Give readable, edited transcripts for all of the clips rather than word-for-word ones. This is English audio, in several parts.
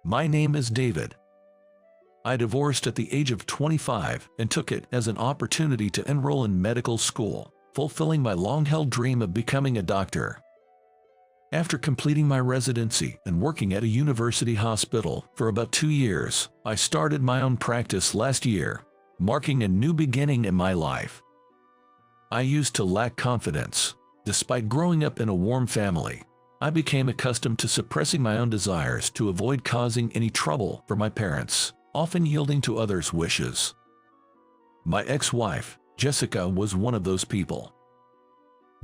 My name is David. I divorced at the age of 25 and took it as an opportunity to enroll in medical school, fulfilling my long-held dream of becoming a doctor. After completing my residency and working at a university hospital for about 2 years, I started my own practice last year, marking a new beginning in my life. I used to lack confidence. Despite growing up in a warm family, I became accustomed to suppressing my own desires to avoid causing any trouble for my parents, often yielding to others' wishes. My ex-wife, Jessica, was one of those people.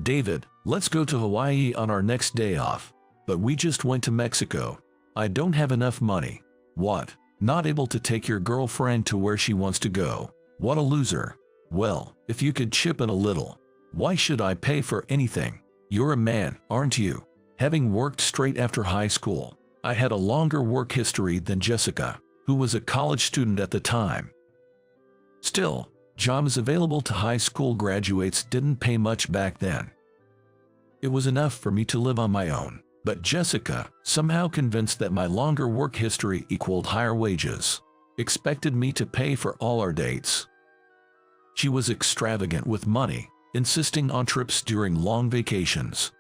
David, let's go to Hawaii on our next day off. But we just went to Mexico. I don't have enough money. What? Not able to take your girlfriend to where she wants to go? What a loser. Well, if you could chip in a little. Why should I pay for anything? You're a man, aren't you? Having worked straight after high school, I had a longer work history than Jessica, who was a college student at the time. Still, jobs available to high school graduates didn't pay much back then. It was enough for me to live on my own, but Jessica, somehow convinced that my longer work history equaled higher wages, expected me to pay for all our dates. She was extravagant with money, insisting on trips during long vacations.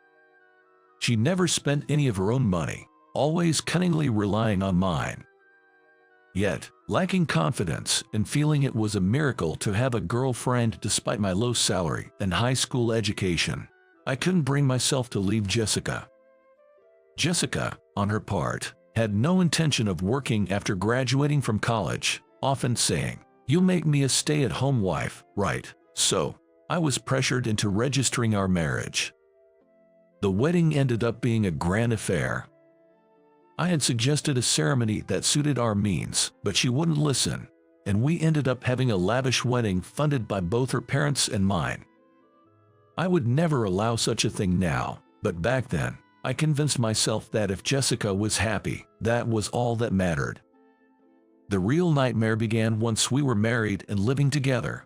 She never spent any of her own money, always cunningly relying on mine. Yet, lacking confidence and feeling it was a miracle to have a girlfriend despite my low salary and high school education, I couldn't bring myself to leave Jessica. Jessica, on her part, had no intention of working after graduating from college, often saying, "You'll make me a stay-at-home wife, right?" So, I was pressured into registering our marriage. The wedding ended up being a grand affair. I had suggested a ceremony that suited our means, but she wouldn't listen, and we ended up having a lavish wedding funded by both her parents and mine. I would never allow such a thing now, but back then, I convinced myself that if Jessica was happy, that was all that mattered. The real nightmare began once we were married and living together.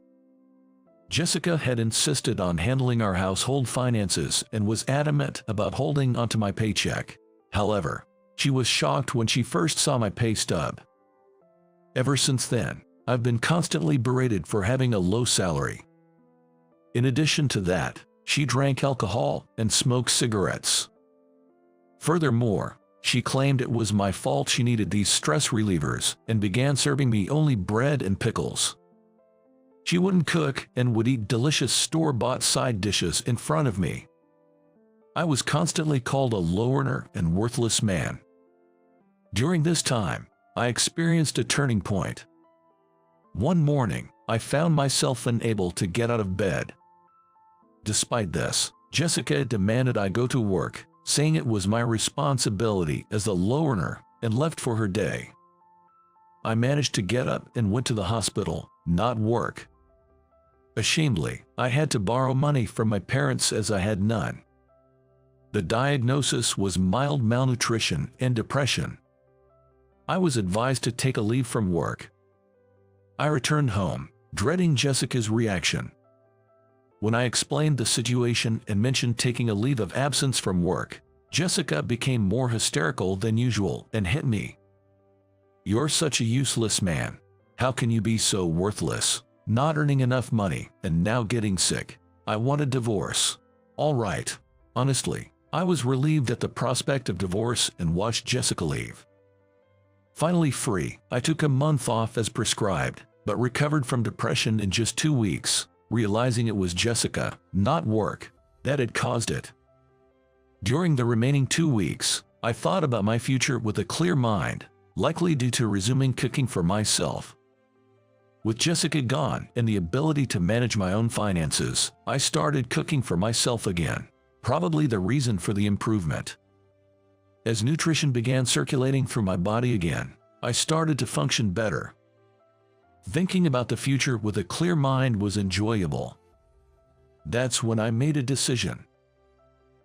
Jessica had insisted on handling our household finances and was adamant about holding onto my paycheck. However, she was shocked when she first saw my pay stub. Ever since then, I've been constantly berated for having a low salary. In addition to that, she drank alcohol and smoked cigarettes. Furthermore, she claimed it was my fault she needed these stress relievers and began serving me only bread and pickles. She wouldn't cook and would eat delicious store-bought side dishes in front of me. I was constantly called a low earner and worthless man. During this time, I experienced a turning point. One morning, I found myself unable to get out of bed. Despite this, Jessica demanded I go to work, saying it was my responsibility as the low earner, and left for her day. I managed to get up and went to the hospital, not work. Ashamedly, I had to borrow money from my parents as I had none. The diagnosis was mild malnutrition and depression. I was advised to take a leave from work. I returned home, dreading Jessica's reaction. When I explained the situation and mentioned taking a leave of absence from work, Jessica became more hysterical than usual and hit me. "You're such a useless man. How can you be so worthless? Not earning enough money and now getting sick. I want a divorce." All right. Honestly, I was relieved at the prospect of divorce and watched Jessica leave. Finally free, I took a month off as prescribed, but recovered from depression in just 2 weeks, realizing it was Jessica, not work, that had caused it. During the remaining 2 weeks, I thought about my future with a clear mind, likely due to resuming cooking for myself. With Jessica gone and the ability to manage my own finances, I started cooking for myself again, probably the reason for the improvement. As nutrition began circulating through my body again, I started to function better. Thinking about the future with a clear mind was enjoyable. That's when I made a decision.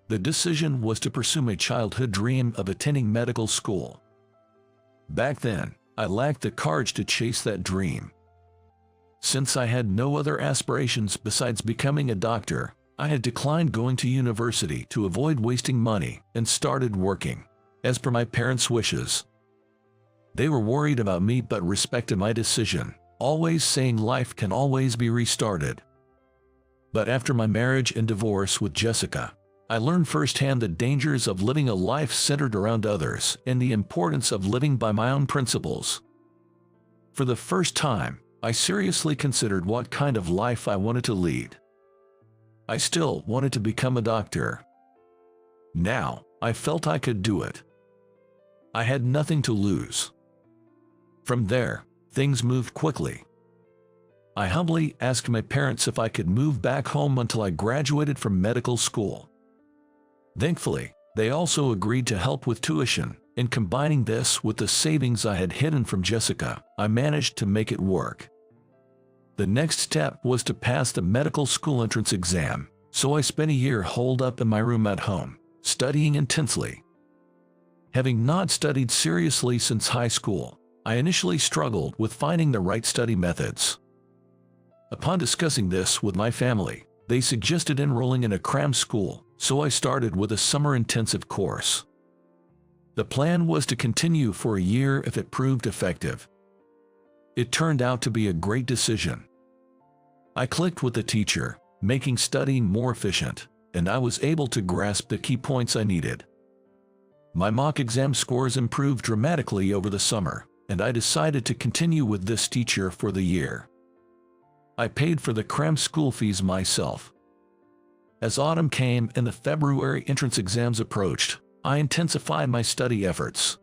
The decision was to pursue my childhood dream of attending medical school. Back then, I lacked the courage to chase that dream. Since I had no other aspirations besides becoming a doctor, I had declined going to university to avoid wasting money and started working, as per my parents' wishes. They were worried about me but respected my decision, always saying life can always be restarted. But after my marriage and divorce with Jessica, I learned firsthand the dangers of living a life centered around others and the importance of living by my own principles. For the first time, I seriously considered what kind of life I wanted to lead. I still wanted to become a doctor. Now, I felt I could do it. I had nothing to lose. From there, things moved quickly. I humbly asked my parents if I could move back home until I graduated from medical school. Thankfully, they also agreed to help with tuition, and combining this with the savings I had hidden from Jessica, I managed to make it work. The next step was to pass the medical school entrance exam, so I spent a year holed up in my room at home, studying intensely. Having not studied seriously since high school, I initially struggled with finding the right study methods. Upon discussing this with my family, they suggested enrolling in a cram school, so I started with a summer intensive course. The plan was to continue for a year if it proved effective. It turned out to be a great decision. I clicked with the teacher, making studying more efficient, and I was able to grasp the key points I needed. My mock exam scores improved dramatically over the summer, and I decided to continue with this teacher for the year. I paid for the cram school fees myself. As autumn came and the February entrance exams approached, I intensified my study efforts.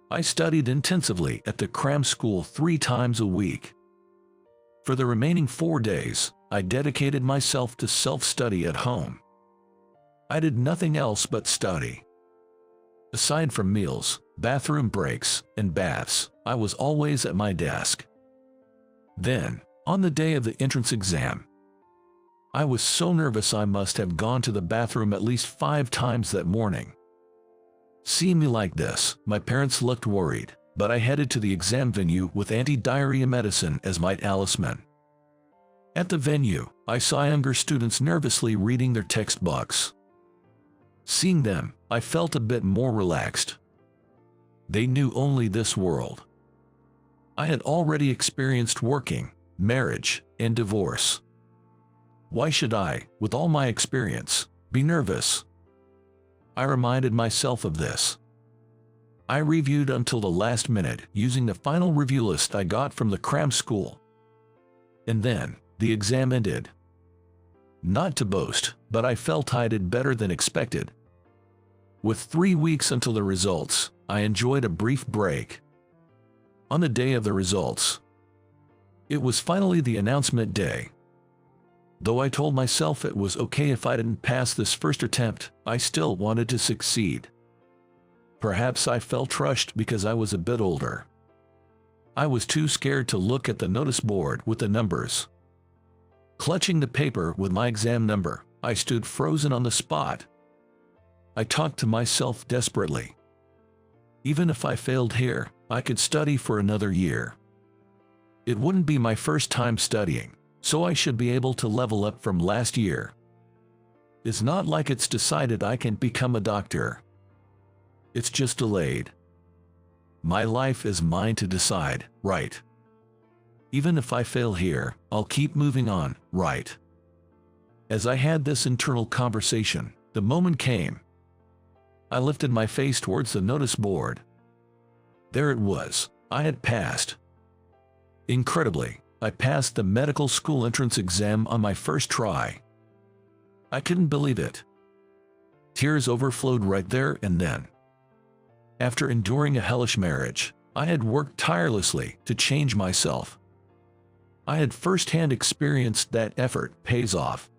I studied intensively at the cram school 3 times a week. For the remaining 4 days, I dedicated myself to self-study at home. I did nothing else but study. Aside from meals, bathroom breaks, and baths, I was always at my desk. Then, on the day of the entrance exam, I was so nervous I must have gone to the bathroom at least 5 times that morning. Seeing me like this, my parents looked worried, but I headed to the exam venue with anti-diarrhea medicine as my talisman. At the venue, I saw younger students nervously reading their textbooks. Seeing them, I felt a bit more relaxed. They knew only this world. I had already experienced working, marriage, and divorce. Why should I, with all my experience, be nervous? I reminded myself of this. I reviewed until the last minute using the final review list I got from the cram school. And then, the exam ended. Not to boast, but I felt I did better than expected. With 3 weeks until the results, I enjoyed a brief break. On the day of the results, it was finally the announcement day. Though I told myself it was okay if I didn't pass this first attempt, I still wanted to succeed. Perhaps I felt rushed because I was a bit older. I was too scared to look at the notice board with the numbers. Clutching the paper with my exam number, I stood frozen on the spot. I talked to myself desperately. Even if I failed here, I could study for another year. It wouldn't be my first time studying, so I should be able to level up from last year. It's not like it's decided I can become a doctor. It's just delayed. My life is mine to decide, right? Even if I fail here, I'll keep moving on, right? As I had this internal conversation, the moment came. I lifted my face towards the notice board. There it was. I had passed. Incredibly, I passed the medical school entrance exam on my first try. I couldn't believe it. Tears overflowed right there and then. After enduring a hellish marriage, I had worked tirelessly to change myself. I had firsthand experienced that effort pays off.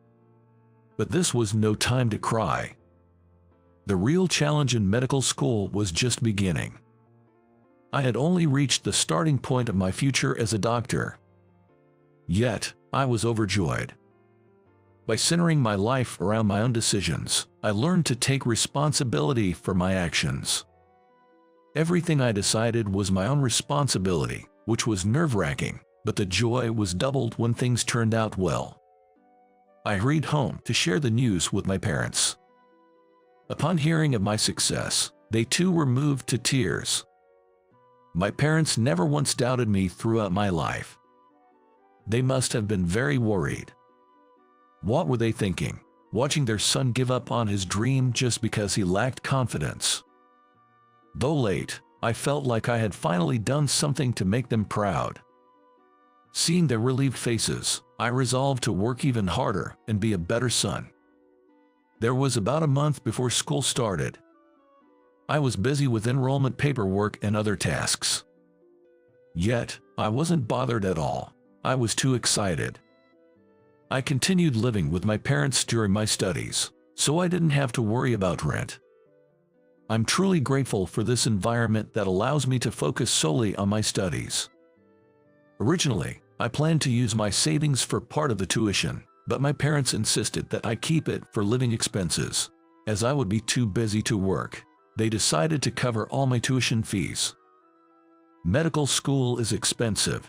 But this was no time to cry. The real challenge in medical school was just beginning. I had only reached the starting point of my future as a doctor. Yet, I was overjoyed. By centering my life around my own decisions, I learned to take responsibility for my actions. Everything I decided was my own responsibility, which was nerve-wracking, but the joy was doubled when things turned out well. I hurried home to share the news with my parents. Upon hearing of my success, they too were moved to tears. My parents never once doubted me throughout my life. They must have been very worried. What were they thinking, watching their son give up on his dream just because he lacked confidence? Though late, I felt like I had finally done something to make them proud. Seeing their relieved faces, I resolved to work even harder and be a better son. There was about a month before school started. I was busy with enrollment paperwork and other tasks. Yet, I wasn't bothered at all. I was too excited. I continued living with my parents during my studies, so I didn't have to worry about rent. I'm truly grateful for this environment that allows me to focus solely on my studies. Originally, I planned to use my savings for part of the tuition, but my parents insisted that I keep it for living expenses. As I would be too busy to work, they decided to cover all my tuition fees. Medical school is expensive.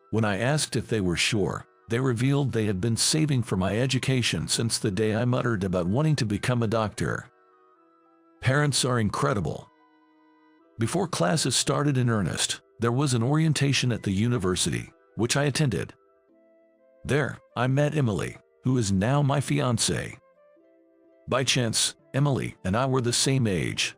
When I asked if they were sure, they revealed they had been saving for my education since the day I muttered about wanting to become a doctor. Parents are incredible. Before classes started in earnest, there was an orientation at the university, which I attended. There, I met Emily, who is now my fiancée. By chance, Emily and I were the same age.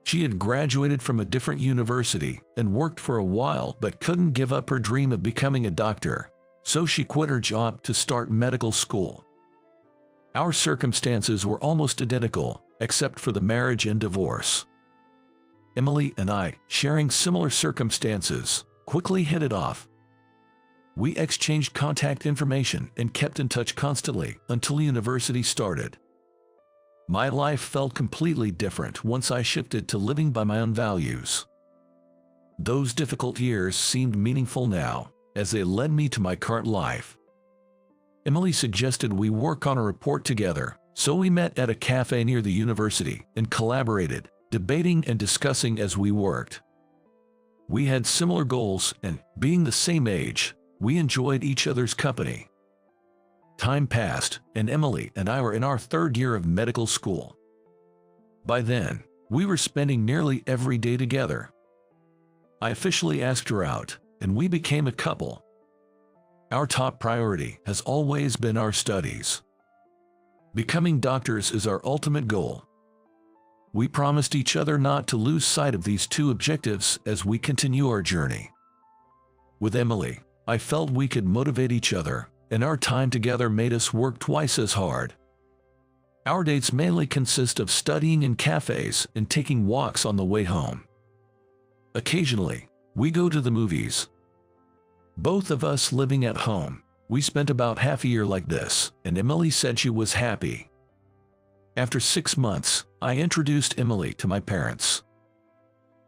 She had graduated from a different university and worked for a while but couldn't give up her dream of becoming a doctor, so she quit her job to start medical school. Our circumstances were almost identical, except for the marriage and divorce. Emily and I, sharing similar circumstances, quickly hit it off. We exchanged contact information and kept in touch constantly until university started. My life felt completely different once I shifted to living by my own values. Those difficult years seemed meaningful now, as they led me to my current life. Emily suggested we work on a report together, so we met at a cafe near the university and collaborated, debating and discussing as we worked. We had similar goals and, being the same age, we enjoyed each other's company. Time passed, and Emily and I were in our third year of medical school. By then, we were spending nearly every day together. I officially asked her out, and we became a couple. Our top priority has always been our studies. Becoming doctors is our ultimate goal. We promised each other not to lose sight of these two objectives as we continue our journey. With Emily, I felt we could motivate each other, and our time together made us work twice as hard. Our dates mainly consist of studying in cafes and taking walks on the way home. Occasionally, we go to the movies. Both of us living at home, we spent about half a year like this, and Emily said she was happy. After 6 months, I introduced Emily to my parents.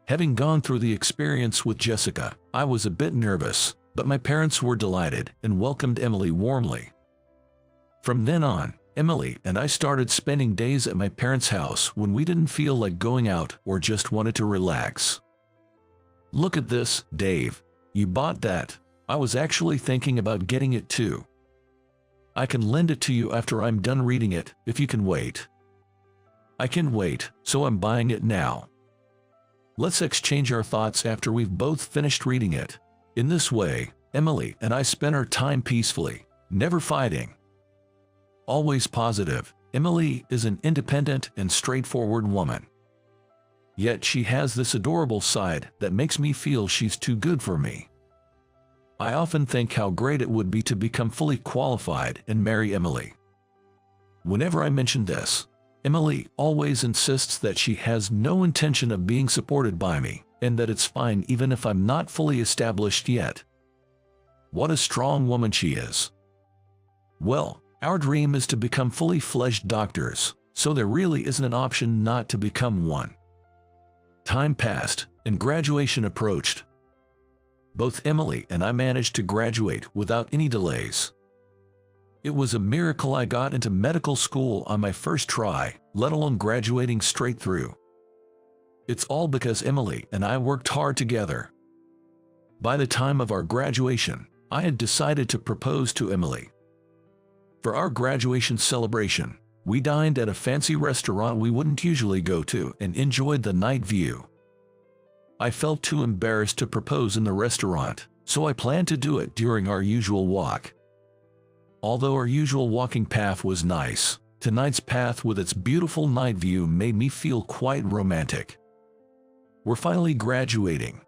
Having gone through the experience with Jessica, I was a bit nervous, but my parents were delighted and welcomed Emily warmly. From then on, Emily and I started spending days at my parents' house when we didn't feel like going out or just wanted to relax. Look at this, Dave. You bought that. I was actually thinking about getting it too. I can lend it to you after I'm done reading it, if you can wait. I can wait, so I'm buying it now. Let's exchange our thoughts after we've both finished reading it. In this way, Emily and I spent our time peacefully, never fighting. Always positive, Emily is an independent and straightforward woman. Yet she has this adorable side that makes me feel she's too good for me. I often think how great it would be to become fully qualified and marry Emily. Whenever I mention this, Emily always insists that she has no intention of being supported by me, and that it's fine even if I'm not fully established yet. What a strong woman she is. Well, our dream is to become fully fledged doctors, so there really isn't an option not to become one. Time passed, and graduation approached. Both Emily and I managed to graduate without any delays. It was a miracle I got into medical school on my first try, let alone graduating straight through. It's all because Emily and I worked hard together. By the time of our graduation, I had decided to propose to Emily. For our graduation celebration, we dined at a fancy restaurant we wouldn't usually go to and enjoyed the night view. I felt too embarrassed to propose in the restaurant, so I planned to do it during our usual walk. Although our usual walking path was nice, tonight's path with its beautiful night view made me feel quite romantic. We're finally graduating.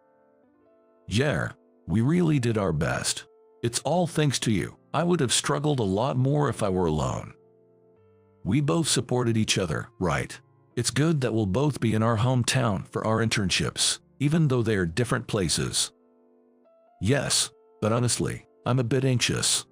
Yeah, we really did our best. It's all thanks to you. I would have struggled a lot more if I were alone. We both supported each other, right? It's good that we'll both be in our hometown for our internships, even though they are different places. Yes, but honestly, I'm a bit anxious.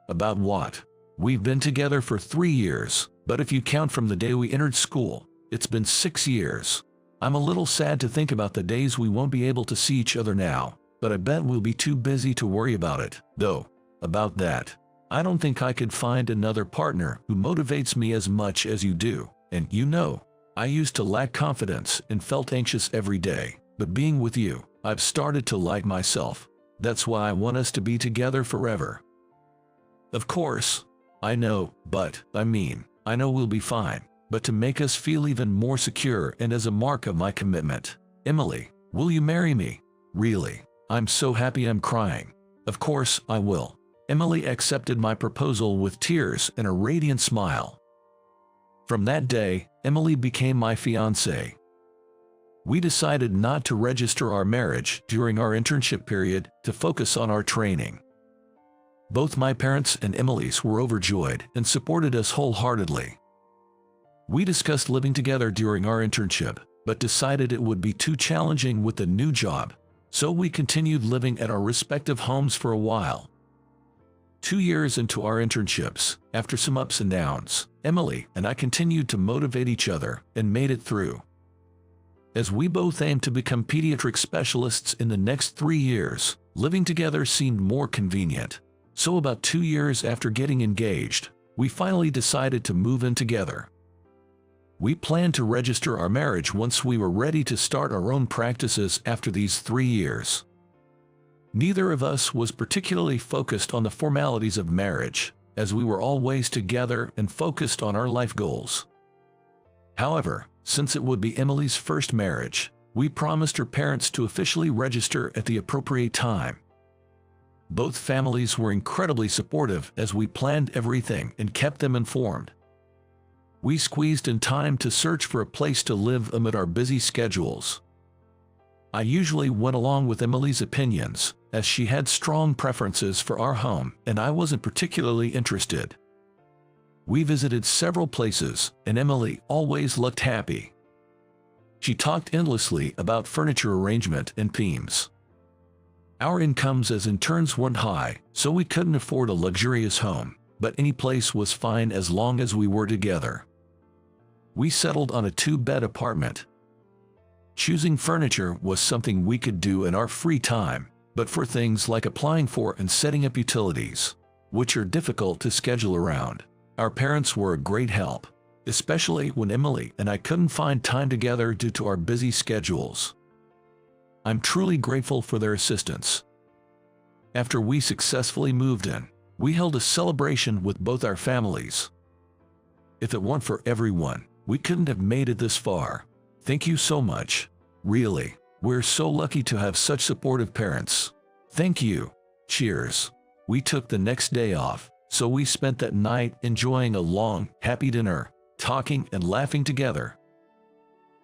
About what? We've been together for 3 years, but if you count from the day we entered school, it's been 6 years. I'm a little sad to think about the days we won't be able to see each other now, but I bet we'll be too busy to worry about it. Though, about that, I don't think I could find another partner who motivates me as much as you do. And you know, I used to lack confidence and felt anxious every day, but being with you, I've started to like myself. That's why I want us to be together forever. Of course, I know, I know we'll be fine. But to make us feel even more secure and as a mark of my commitment, Emily, will you marry me? Really, I'm so happy I'm crying. Of course I will. Emily accepted my proposal with tears and a radiant smile. From that day, Emily became my fiancée. We decided not to register our marriage during our internship period to focus on our training. Both my parents and Emily's were overjoyed and supported us wholeheartedly. We discussed living together during our internship, but decided it would be too challenging with the new job, so we continued living at our respective homes for a while. 2 years into our internships, after some ups and downs, Emily and I continued to motivate each other and made it through. As we both aimed to become pediatric specialists in the next 3 years, living together seemed more convenient. So about 2 years after getting engaged, we finally decided to move in together. We planned to register our marriage once we were ready to start our own practices after these 3 years. Neither of us was particularly focused on the formalities of marriage, as we were always together and focused on our life goals. However, since it would be Emily's first marriage, we promised her parents to officially register at the appropriate time. Both families were incredibly supportive as we planned everything and kept them informed. We squeezed in time to search for a place to live amid our busy schedules. I usually went along with Emily's opinions, as she had strong preferences for our home and I wasn't particularly interested. We visited several places and Emily always looked happy. She talked endlessly about furniture arrangement and themes. Our incomes as interns weren't high, so we couldn't afford a luxurious home, but any place was fine as long as we were together. We settled on a 2-bed apartment. Choosing furniture was something we could do in our free time, but for things like applying for and setting up utilities, which are difficult to schedule around, our parents were a great help, especially when Emily and I couldn't find time together due to our busy schedules. I'm truly grateful for their assistance. After we successfully moved in, we held a celebration with both our families. If it weren't for everyone, we couldn't have made it this far. Thank you so much. Really, we're so lucky to have such supportive parents. Thank you. Cheers. We took the next day off, so we spent that night enjoying a long, happy dinner, talking and laughing together.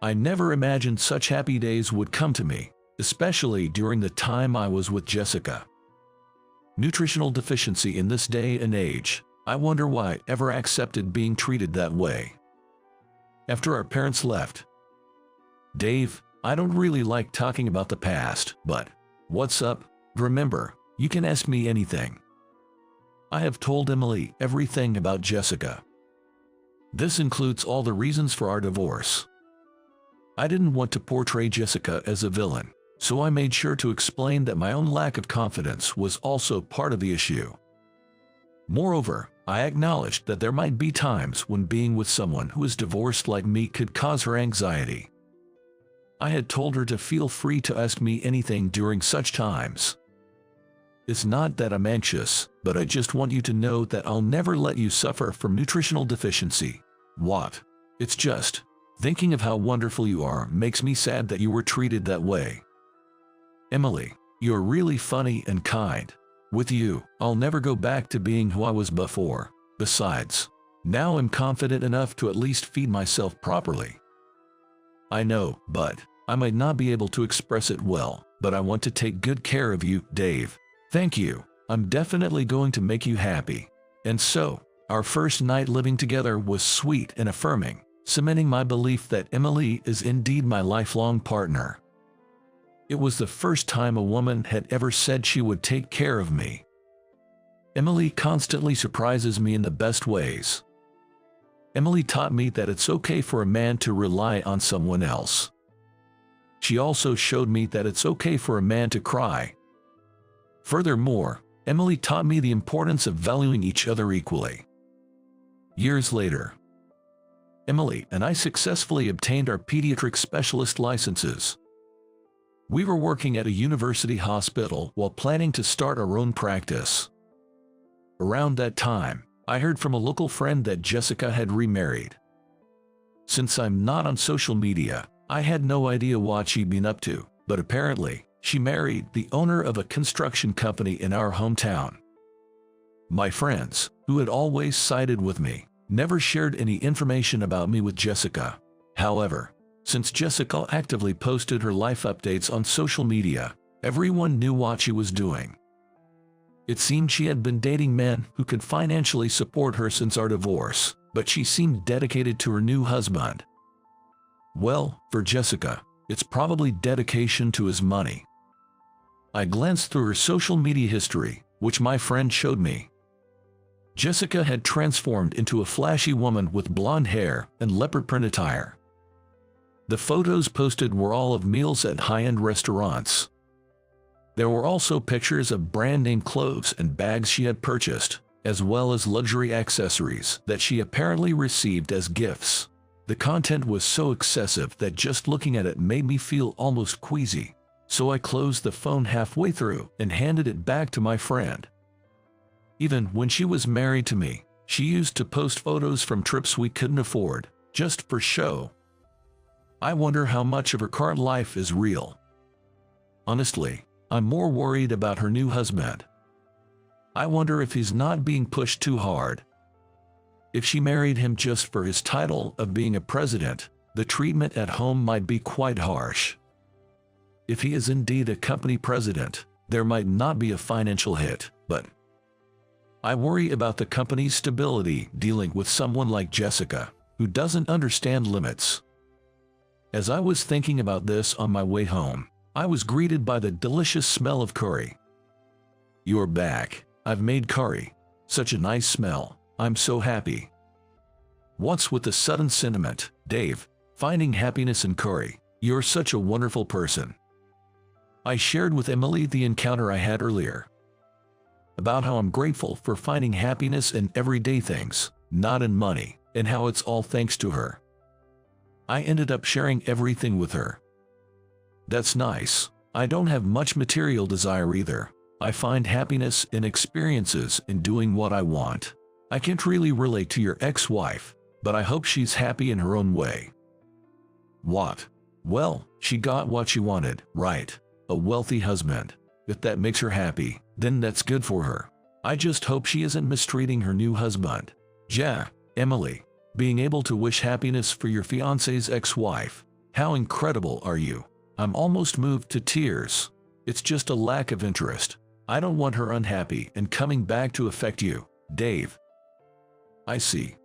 I never imagined such happy days would come to me, especially during the time I was with Jessica. Nutritional deficiency in this day and age, I wonder why I ever accepted being treated that way. After our parents left, Dave, I don't really like talking about the past, but what's up? Remember, you can ask me anything. I have told Emily everything about Jessica. This includes all the reasons for our divorce. I didn't want to portray Jessica as a villain, so I made sure to explain that my own lack of confidence was also part of the issue. Moreover, I acknowledged that there might be times when being with someone who is divorced like me could cause her anxiety. I had told her to feel free to ask me anything during such times. It's not that I'm anxious, but I just want you to know that I'll never let you suffer from nutritional deficiency. What? It's just Thinking of how wonderful you are makes me sad that you were treated that way. Emily, you're really funny and kind. With you, I'll never go back to being who I was before. Besides, now I'm confident enough to at least feed myself properly. I know, but I might not be able to express it well, but I want to take good care of you, Dave. Thank you. I'm definitely going to make you happy. And so, our first night living together was sweet and affirming, cementing my belief that Emily is indeed my lifelong partner. It was the first time a woman had ever said she would take care of me. Emily constantly surprises me in the best ways. Emily taught me that it's okay for a man to rely on someone else. She also showed me that it's okay for a man to cry. Furthermore, Emily taught me the importance of valuing each other equally. Years later, Emily and I successfully obtained our pediatric specialist licenses. We were working at a university hospital while planning to start our own practice. Around that time, I heard from a local friend that Jessica had remarried. Since I'm not on social media, I had no idea what she'd been up to, but apparently, she married the owner of a construction company in our hometown. My friends, who had always sided with me, never shared any information about me with Jessica. However, since Jessica actively posted her life updates on social media, everyone knew what she was doing. It seemed she had been dating men who could financially support her since our divorce, but she seemed dedicated to her new husband. Well, for Jessica, it's probably dedication to his money. I glanced through her social media history, which my friend showed me. Jessica had transformed into a flashy woman with blonde hair and leopard print attire. The photos posted were all of meals at high-end restaurants. There were also pictures of brand-name clothes and bags she had purchased, as well as luxury accessories that she apparently received as gifts. The content was so excessive that just looking at it made me feel almost queasy, so I closed the phone halfway through and handed it back to my friend. Even when she was married to me, she used to post photos from trips we couldn't afford, just for show. I wonder how much of her current life is real. Honestly, I'm more worried about her new husband. I wonder if he's not being pushed too hard. If she married him just for his title of being a president, the treatment at home might be quite harsh. If he is indeed a company president, there might not be a financial hit, but I worry about the company's stability dealing with someone like Jessica, who doesn't understand limits. As I was thinking about this on my way home, I was greeted by the delicious smell of curry. "You're back. I've made curry. Such a nice smell. I'm so happy." What's with the sudden sentiment, Dave? Finding happiness in curry. You're such a wonderful person. I shared with Emily the encounter I had earlier, about how I'm grateful for finding happiness in everyday things, not in money, and how it's all thanks to her. I ended up sharing everything with her. That's nice. I don't have much material desire either. I find happiness in experiences in doing what I want. I can't really relate to your ex-wife, but I hope she's happy in her own way. What? Well, she got what she wanted, right? A wealthy husband. If that makes her happy, then that's good for her. I just hope she isn't mistreating her new husband. Yeah, Emily, being able to wish happiness for your fiance's ex-wife. How incredible are you? I'm almost moved to tears. It's just a lack of interest. I don't want her unhappy and coming back to affect you, Dave. I see.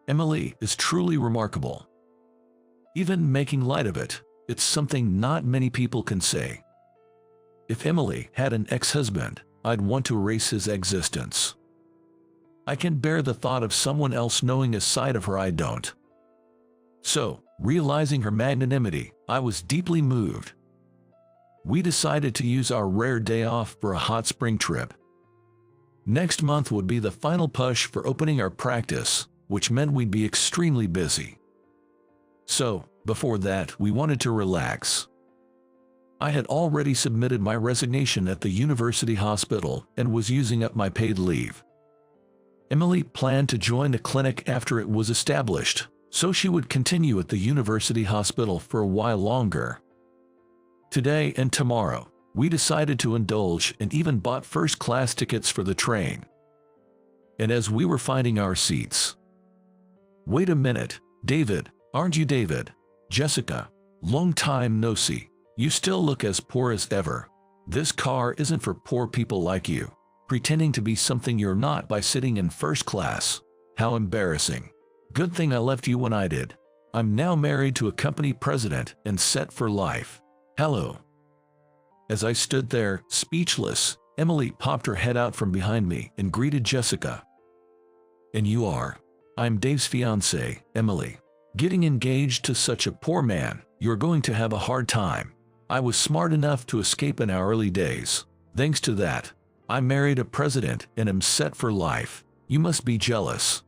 Emily is truly remarkable. Even making light of it, it's something not many people can say. If Emily had an ex-husband, I'd want to erase his existence. I can bear the thought of someone else knowing a side of her I don't. So, realizing her magnanimity, I was deeply moved. We decided to use our rare day off for a hot spring trip. Next month would be the final push for opening our practice, which meant we'd be extremely busy. So, before that, we wanted to relax. I had already submitted my resignation at the university hospital and was using up my paid leave. Emily planned to join the clinic after it was established, so she would continue at the university hospital for a while longer. Today and tomorrow, we decided to indulge and even bought first-class tickets for the train. And as we were finding our seats, "Wait a minute, David, aren't you David? Jessica, long time no see. You still look as poor as ever. This car isn't for poor people like you, pretending to be something you're not by sitting in first class. How embarrassing. Good thing I left you when I did. I'm now married to a company president and set for life. Hello." As I stood there, speechless, Emily popped her head out from behind me and greeted Jessica. "And you are?" "I'm Dave's fiancée, Emily. Getting engaged to such a poor man, you're going to have a hard time. I was smart enough to escape in our early days. Thanks to that, I married a president and am set for life. You must be jealous."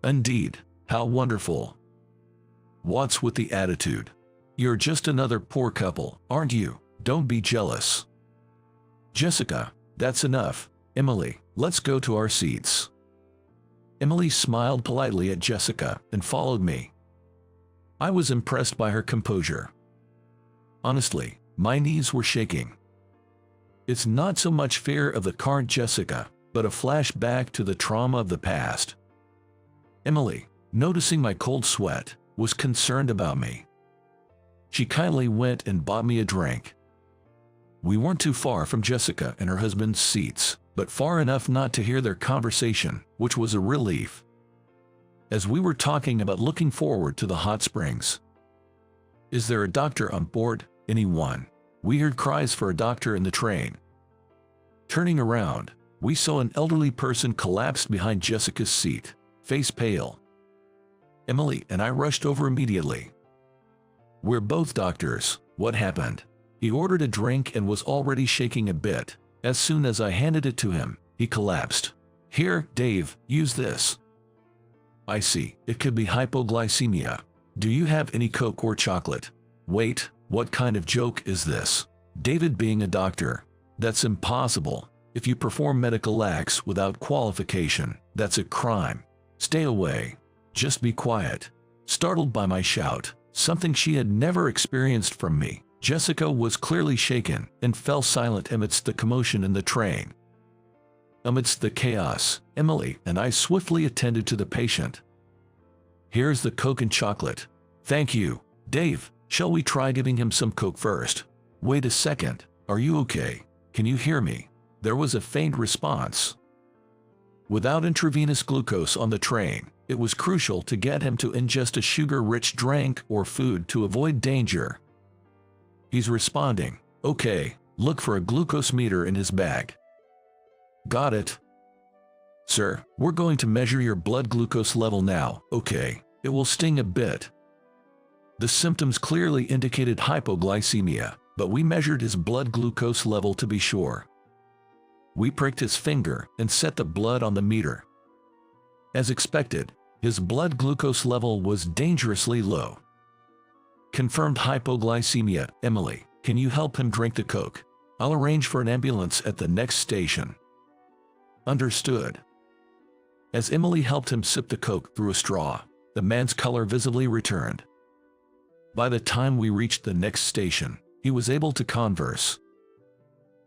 "Indeed, how wonderful. What's with the attitude? You're just another poor couple, aren't you? Don't be jealous." "Jessica, that's enough. Emily, let's go to our seats." Emily smiled politely at Jessica and followed me. I was impressed by her composure. Honestly, my knees were shaking. It's not so much fear of the current Jessica, but a flashback to the trauma of the past. Emily, noticing my cold sweat, was concerned about me. She kindly went and bought me a drink. We weren't too far from Jessica and her husband's seats, but far enough not to hear their conversation, which was a relief. As we were talking about looking forward to the hot springs. "Is there a doctor on board? Anyone?" We heard cries for a doctor in the train. Turning around, we saw an elderly person collapsed behind Jessica's seat, face pale. Emily and I rushed over immediately. "We're both doctors. What happened?" He ordered a drink and was already shaking a bit. As soon as I handed it to him, he collapsed. "Here, Dave, use this." "I see, it could be hypoglycemia. Do you have any Coke or chocolate?" "Wait, what kind of joke is this? David being a doctor? That's impossible. If you perform medical acts without qualification, that's a crime. Stay away. Just be quiet." Startled by my shout, something she had never experienced from me, Jessica was clearly shaken and fell silent amidst the commotion in the train. Amidst the chaos, Emily and I swiftly attended to the patient. "Here's the Coke and chocolate." "Thank you. Dave, shall we try giving him some Coke first?" "Wait a second, are you okay? Can you hear me?" There was a faint response. Without intravenous glucose on the train, it was crucial to get him to ingest a sugar-rich drink or food to avoid danger. "He's responding. Okay, look for a glucose meter in his bag." "Got it." "Sir, we're going to measure your blood glucose level now, okay? It will sting a bit." The symptoms clearly indicated hypoglycemia, but we measured his blood glucose level to be sure. We pricked his finger and set the blood on the meter. As expected, his blood glucose level was dangerously low. "Confirmed hypoglycemia. Emily, can you help him drink the Coke? I'll arrange for an ambulance at the next station." "Understood." As Emily helped him sip the Coke through a straw, the man's color visibly returned. By the time we reached the next station, he was able to converse.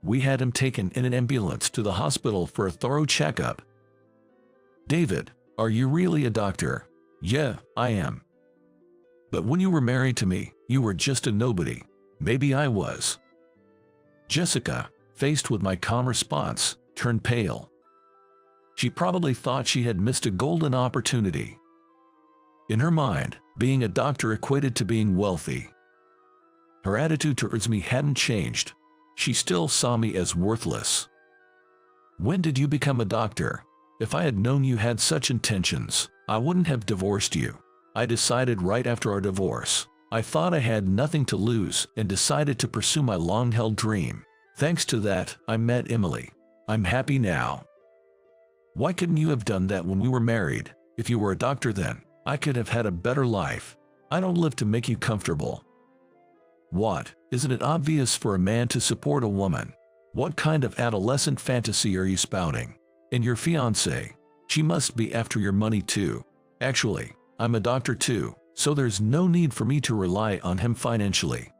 We had him taken in an ambulance to the hospital for a thorough checkup. "David, are you really a doctor?" "Yeah, I am." "But when you were married to me, you were just a nobody." "Maybe I was." Jessica, faced with my calm response, turned pale. She probably thought she had missed a golden opportunity. In her mind, being a doctor equated to being wealthy. Her attitude towards me hadn't changed. She still saw me as worthless. "When did you become a doctor? If I had known you had such intentions, I wouldn't have divorced you. I decided right after our divorce. I thought I had nothing to lose and decided to pursue my long-held dream. Thanks to that, I met Emily. I'm happy now." "Why couldn't you have done that when we were married? If you were a doctor then, I could have had a better life. I don't live to make you comfortable." "What? Isn't it obvious for a man to support a woman? What kind of adolescent fantasy are you spouting? And your fiancée? She must be after your money too. Actually, I'm a doctor too, so there's no need for me to rely on him financially.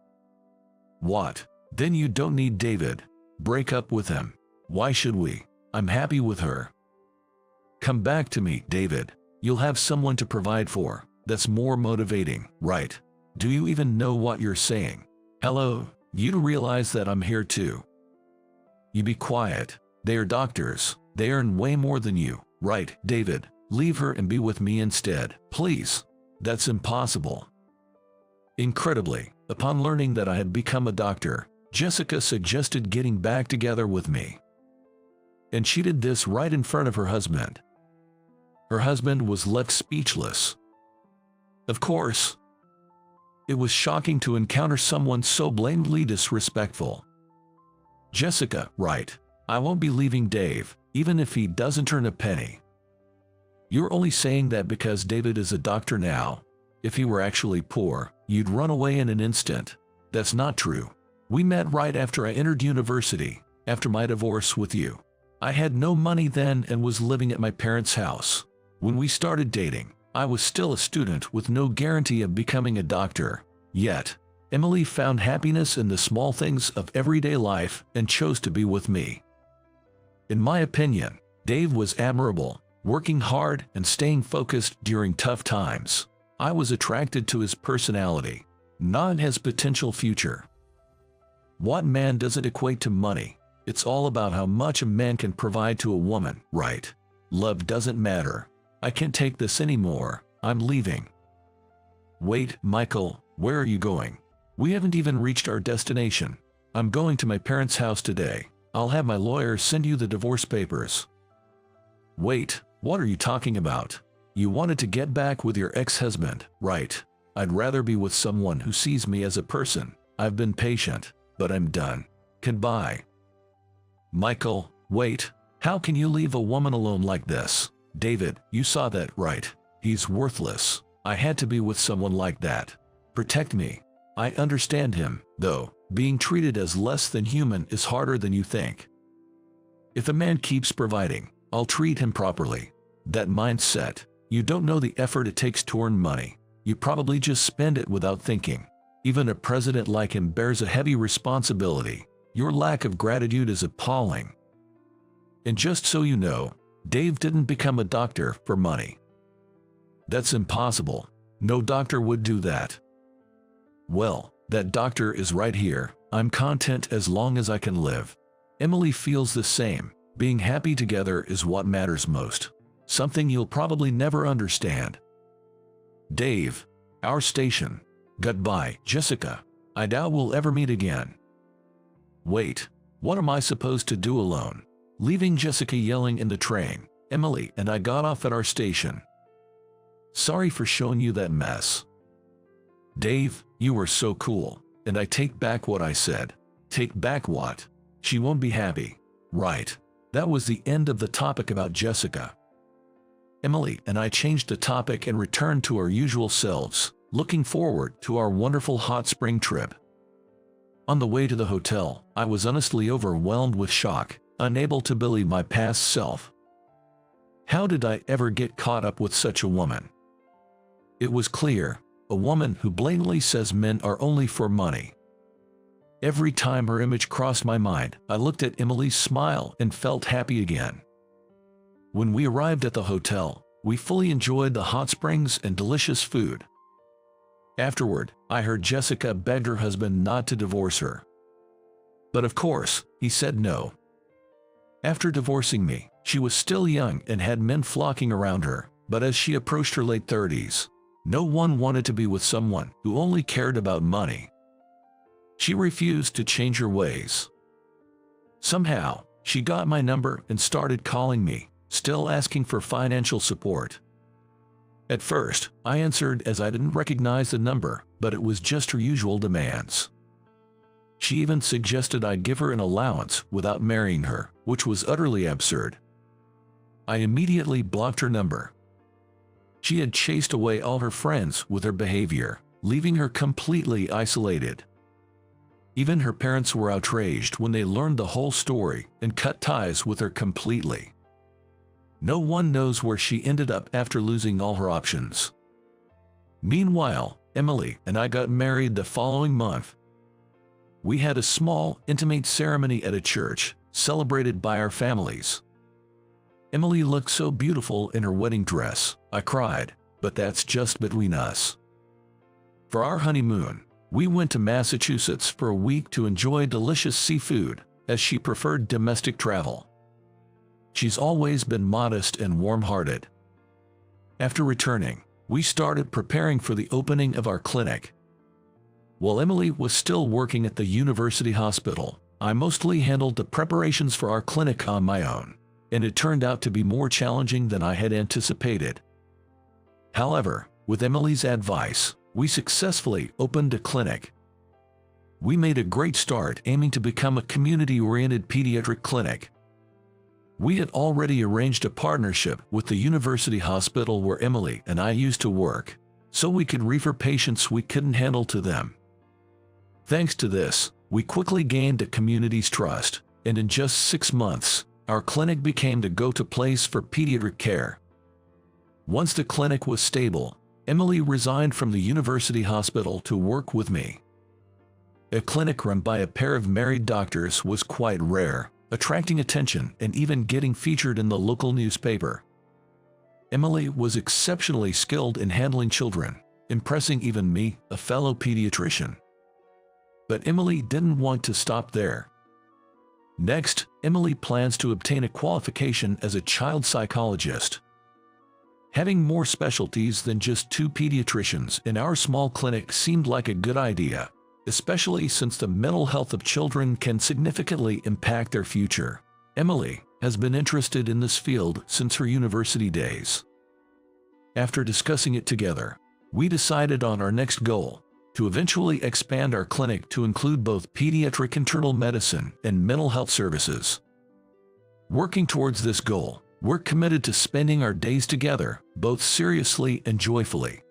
What? Then you don't need David. Break up with him. Why should we? I'm happy with her. Come back to me, David. You'll have someone to provide for. That's more motivating, right? Do you even know what you're saying? Hello, you do realize that I'm here too. You be quiet. They are doctors. They earn way more than you, right, David? Leave her and be with me instead, please. That's impossible. Incredibly, upon learning that I had become a doctor, Jessica suggested getting back together with me. And she did this right in front of her husband. Her husband was left speechless. Of course, it was shocking to encounter someone so blatantly disrespectful. Jessica, right. I won't be leaving Dave, even if he doesn't earn a penny. You're only saying that because David is a doctor now. If he were actually poor, you'd run away in an instant. That's not true. We met right after I entered university, after my divorce with you. I had no money then and was living at my parents' house. When we started dating, I was still a student with no guarantee of becoming a doctor. Yet, Emily found happiness in the small things of everyday life and chose to be with me. In my opinion, Dave was admirable, working hard and staying focused during tough times. I was attracted to his personality, not his potential future. What man doesn't equate to money? It's all about how much a man can provide to a woman, right? Love doesn't matter. I can't take this anymore. I'm leaving. Wait, Michael, where are you going? We haven't even reached our destination. I'm going to my parents' house today. I'll have my lawyer send you the divorce papers. Wait, what are you talking about? You wanted to get back with your ex-husband, right? I'd rather be with someone who sees me as a person. I've been patient, but I'm done. Goodbye. Michael, wait. How can you leave a woman alone like this? David, you saw that, right? He's worthless. I had to be with someone like that. Protect me. I understand him, though. Being treated as less than human is harder than you think. If a man keeps providing, I'll treat him properly. That mindset. You don't know the effort it takes to earn money. You probably just spend it without thinking. Even a president like him bears a heavy responsibility. Your lack of gratitude is appalling. And just so you know, Dave didn't become a doctor for money. That's impossible. No doctor would do that. Well, that doctor is right here. I'm content as long as I can live. Emily feels the same. Being happy together is what matters most. Something you'll probably never understand. Dave, our station. Goodbye, Jessica. I doubt we'll ever meet again. Wait, what am I supposed to do alone? Leaving Jessica yelling in the train. Emily and I got off at our station. Sorry for showing you that mess. Dave, you were so cool, and I take back what I said. Take back what? She won't be happy. Right. That was the end of the topic about Jessica. Emily and I changed the topic and returned to our usual selves, looking forward to our wonderful hot spring trip. On the way to the hotel, I was honestly overwhelmed with shock, unable to believe my past self. How did I ever get caught up with such a woman? It was clear, a woman who blatantly says men are only for money. Every time her image crossed my mind, I looked at Emily's smile and felt happy again. When we arrived at the hotel, we fully enjoyed the hot springs and delicious food. Afterward, I heard Jessica begged her husband not to divorce her. But of course, he said no. After divorcing me, she was still young and had men flocking around her, but as she approached her late 30s, no one wanted to be with someone who only cared about money. She refused to change her ways. Somehow, she got my number and started calling me, still asking for financial support. At first, I answered as I didn't recognize the number, but it was just her usual demands. She even suggested I give her an allowance without marrying her, which was utterly absurd. I immediately blocked her number. She had chased away all her friends with her behavior, leaving her completely isolated. Even her parents were outraged when they learned the whole story and cut ties with her completely. No one knows where she ended up after losing all her options. Meanwhile, Emily and I got married the following month. We had a small, intimate ceremony at a church, celebrated by our families. Emily looked so beautiful in her wedding dress, I cried, but that's just between us. For our honeymoon, we went to Massachusetts for a week to enjoy delicious seafood, as she preferred domestic travel. She's always been modest and warm-hearted. After returning, we started preparing for the opening of our clinic. While Emily was still working at the university hospital, I mostly handled the preparations for our clinic on my own, and it turned out to be more challenging than I had anticipated. However, with Emily's advice, we successfully opened a clinic. We made a great start aiming to become a community-oriented pediatric clinic. We had already arranged a partnership with the university hospital where Emily and I used to work, so we could refer patients we couldn't handle to them. Thanks to this, we quickly gained the community's trust, and in just 6 months, our clinic became the go-to place for pediatric care. Once the clinic was stable, Emily resigned from the university hospital to work with me. A clinic run by a pair of married doctors was quite rare, attracting attention and even getting featured in the local newspaper. Emily was exceptionally skilled in handling children, impressing even me, a fellow pediatrician. But Emily didn't want to stop there. Next, Emily plans to obtain a qualification as a child psychologist. Having more specialties than just 2 pediatricians in our small clinic seemed like a good idea, especially since the mental health of children can significantly impact their future. Emily has been interested in this field since her university days. After discussing it together, we decided on our next goal: to eventually expand our clinic to include both pediatric internal medicine and mental health services. Working towards this goal, we're committed to spending our days together, both seriously and joyfully.